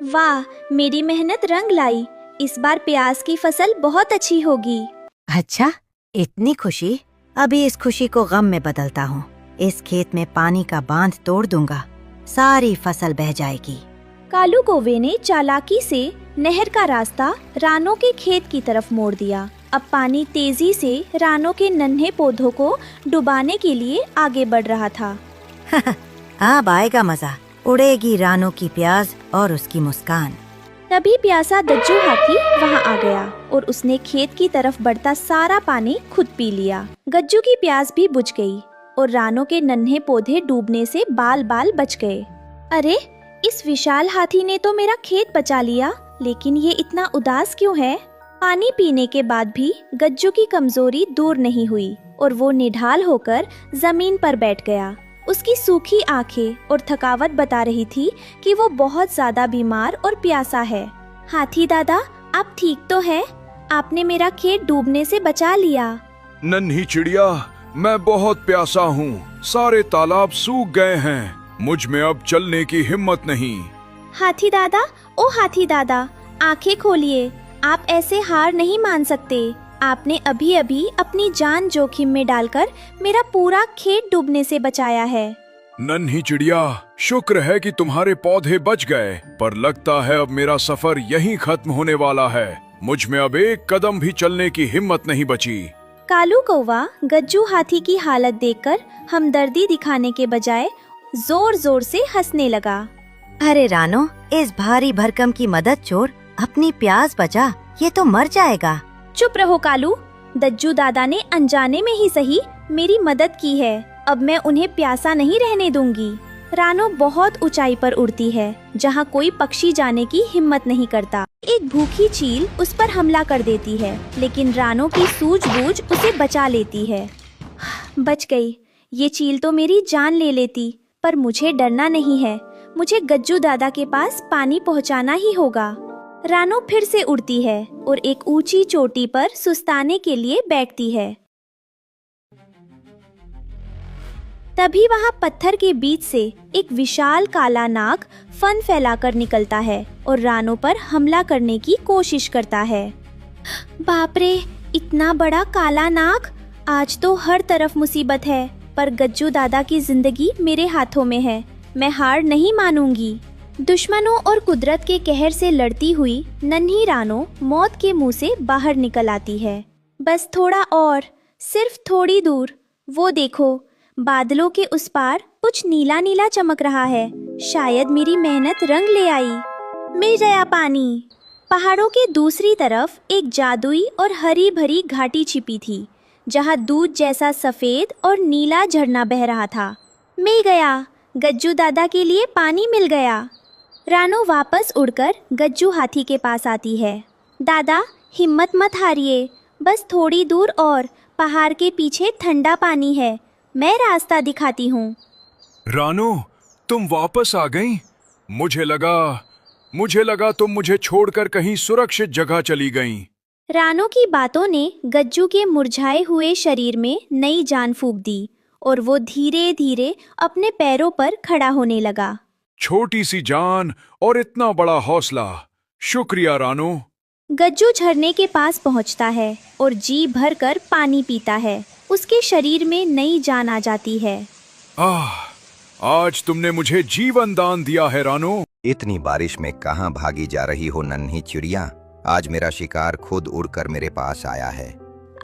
वाह, मेरी मेहनत रंग लाई। इस बार प्याज की फसल बहुत अच्छी होगी। अच्छा, इतनी खुशी? अभी इस खुशी को गम में बदलता हूँ। इस खेत में पानी का बांध तोड़ दूंगा, सारी फसल बह जाएगी। कालू कौवे ने चालाकी से नहर का रास्ता रानो के खेत की तरफ मोड़ दिया। अब पानी तेजी से रानो के नन्हे पौधों को डुबाने के लिए आगे बढ़ रहा था। अब आएगा मजा, उड़ेगी रानो की प्याज और उसकी मुस्कान। तभी प्यासा दज्जू हाथी वहाँ आ गया और उसने खेत की तरफ बढ़ता सारा पानी खुद पी लिया। गज्जू की प्याज भी बुझ गई और रानो के नन्हे पौधे डूबने से बाल बाल बच गए। अरे, इस विशाल हाथी ने तो मेरा खेत बचा लिया, लेकिन ये इतना उदास क्यों है? पानी पीने के बाद भी गज्जू की कमजोरी दूर नहीं हुई और वो निढाल होकर जमीन पर बैठ गया। उसकी सूखी आंखें और थकावट बता रही थी कि वो बहुत ज्यादा बीमार और प्यासा है। हाथी दादा, आप ठीक तो है? आपने मेरा खेत डूबने से बचा लिया। नन्ही चिड़िया, मैं बहुत प्यासा हूँ। सारे तालाब सूख गए हैं। मुझ में अब चलने की हिम्मत नहीं। हाथी दादा, ओ हाथी दादा, आंखें खोलिए। आप ऐसे हार नहीं मान सकते। आपने अभी अभी अपनी जान जोखिम में डालकर मेरा पूरा खेत डूबने से बचाया है। नन्ही चिड़िया, शुक्र है कि तुम्हारे पौधे बच गए, पर लगता है अब मेरा सफर यहीं खत्म होने वाला है। मुझ में अब एक कदम भी चलने की हिम्मत नहीं बची। कालू कौवा गज्जू हाथी की हालत देखकर हमदर्दी दिखाने के बजाय जोर जोर से हंसने लगा। अरे रानो, इस भारी भरकम की मदद छोड़, अपनी प्याज बचा, ये तो मर जाएगा। चुप रहो कालू, दज्जू दादा ने अनजाने में ही सही मेरी मदद की है। अब मैं उन्हें प्यासा नहीं रहने दूंगी। रानो बहुत ऊंचाई पर उड़ती है, जहाँ कोई पक्षी जाने की हिम्मत नहीं करता। एक भूखी चील उस पर हमला कर देती है, लेकिन रानो की सूझबूझ उसे बचा लेती है। बच गई। ये चील तो मेरी जान ले लेती, पर मुझे डरना नहीं है। मुझे गज्जू दादा के पास पानी पहुँचाना ही होगा। रानो फिर से उड़ती है और एक ऊंची चोटी पर सुस्ताने के लिए बैठती है। तभी वहाँ पत्थर के बीच से एक विशाल काला नाग फन फैलाकर निकलता है और रानो पर हमला करने की कोशिश करता है। बाप रे, इतना बड़ा काला नाग! आज तो हर तरफ मुसीबत है, पर गज्जू दादा की जिंदगी मेरे हाथों में है। मैं हार नहीं मानूंगी। दुश्मनों और कुदरत के कहर से लड़ती हुई नन्ही रानो मौत के मुंह से बाहर निकल आती है। बस थोड़ा और, सिर्फ थोड़ी दूर। वो देखो, बादलों के उस पार कुछ नीला नीला चमक रहा है। शायद मेरी मेहनत रंग ले आई। मिल गया पानी। पहाड़ों के दूसरी तरफ एक जादुई और हरी भरी घाटी छिपी थी, जहाँ दूध जैसा सफेद और नीला झरना बह रहा था। मिल गया, गज्जू दादा के लिए पानी मिल गया। रानो वापस उड़कर गज्जू हाथी के पास आती है। दादा, हिम्मत मत हारिए, बस थोड़ी दूर और, पहाड़ के पीछे ठंडा पानी है। मैं रास्ता दिखाती हूँ। रानो, तुम वापस आ गईं? मुझे लगा तुम मुझे छोड़कर कहीं सुरक्षित जगह चली गईं। रानो की बातों ने गज्जू के मुरझाए हुए शरीर में नई जान फूंक दी और वो धीरे धीरे अपने पैरों पर खड़ा होने लगा। छोटी सी जान और इतना बड़ा हौसला, शुक्रिया रानो। गज्जू झरने के पास पहुंचता है और जी भर कर पानी पीता है। उसके शरीर में नई जान आ जाती है। आज तुमने मुझे जीवन दान दिया है रानो। इतनी बारिश में कहाँ भागी जा रही हो नन्ही चिड़िया? आज मेरा शिकार खुद उड़कर मेरे पास आया है।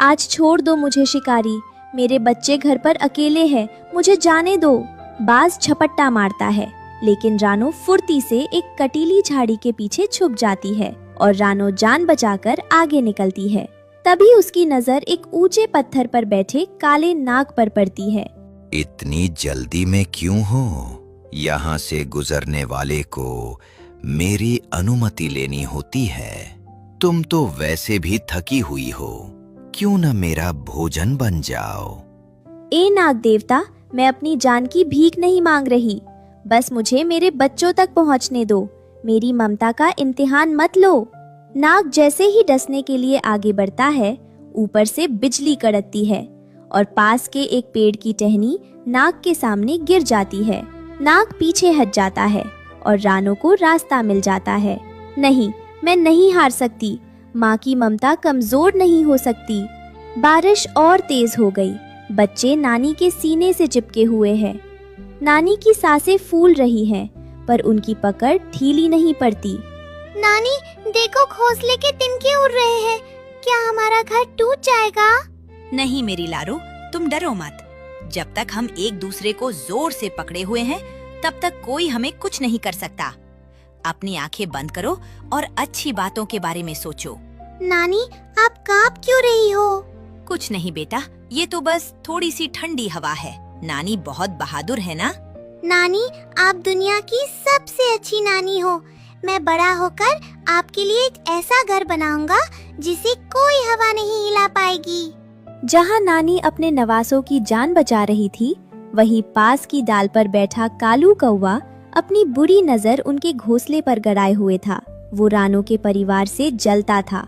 आज छोड़ दो मुझे शिकारी, मेरे बच्चे घर पर अकेले हैं, मुझे जाने दो। बाज झपट्टा मारता है, लेकिन रानो फुर्ती से एक कटीली झाड़ी के पीछे छुप जाती है और रानो जान बचाकर आगे निकलती है। तभी उसकी नजर एक ऊंचे पत्थर पर बैठे काले नाग पर पड़ती है। इतनी जल्दी में क्यों हो? यहाँ से गुजरने वाले को मेरी अनुमति लेनी होती है। तुम तो वैसे भी थकी हुई हो, क्यों न मेरा भोजन बन जाओ। ए नाग देवता, मैं अपनी जान की भीख नहीं मांग रही, बस मुझे मेरे बच्चों तक पहुँचने दो। मेरी ममता का इम्तिहान मत लो। नाग जैसे ही डसने के लिए आगे बढ़ता है, ऊपर से बिजली कड़कती है और पास के एक पेड़ की टहनी नाग के सामने गिर जाती है। नाग पीछे हट जाता है और रानो को रास्ता मिल जाता है। नहीं, मैं नहीं हार सकती। माँ की ममता कमजोर नहीं हो सकती। बारिश और तेज हो गई। बच्चे नानी के सीने से चिपके हुए हैं। नानी की सांसें फूल रही हैं, पर उनकी पकड़ ढीली नहीं पड़ती। नानी, देखो घोंसले के तिनके उड़ रहे हैं। क्या हमारा घर टूट जाएगा? नहीं मेरी लारू, तुम डरो मत। जब तक हम एक दूसरे को जोर से पकड़े हुए हैं, तब तक कोई हमें कुछ नहीं कर सकता। अपनी आंखें बंद करो और अच्छी बातों के बारे में सोचो। नानी, आप कांप क्यों रही हो? कुछ नहीं बेटा, ये तो बस थोड़ी सी ठंडी हवा है। नानी बहुत बहादुर है ना? नानी, आप दुनिया की सबसे अच्छी नानी हो। मैं बड़ा होकर आपके लिए एक ऐसा घर बनाऊंगा जिसे कोई हवा नहीं हिला पाएगी। जहाँ नानी अपने नवासों की जान बचा रही थी, वहीं पास की डाल पर बैठा कालू कौवा अपनी बुरी नजर उनके घोंसले पर गड़ाए हुए था। वो रानो के परिवार से जलता था।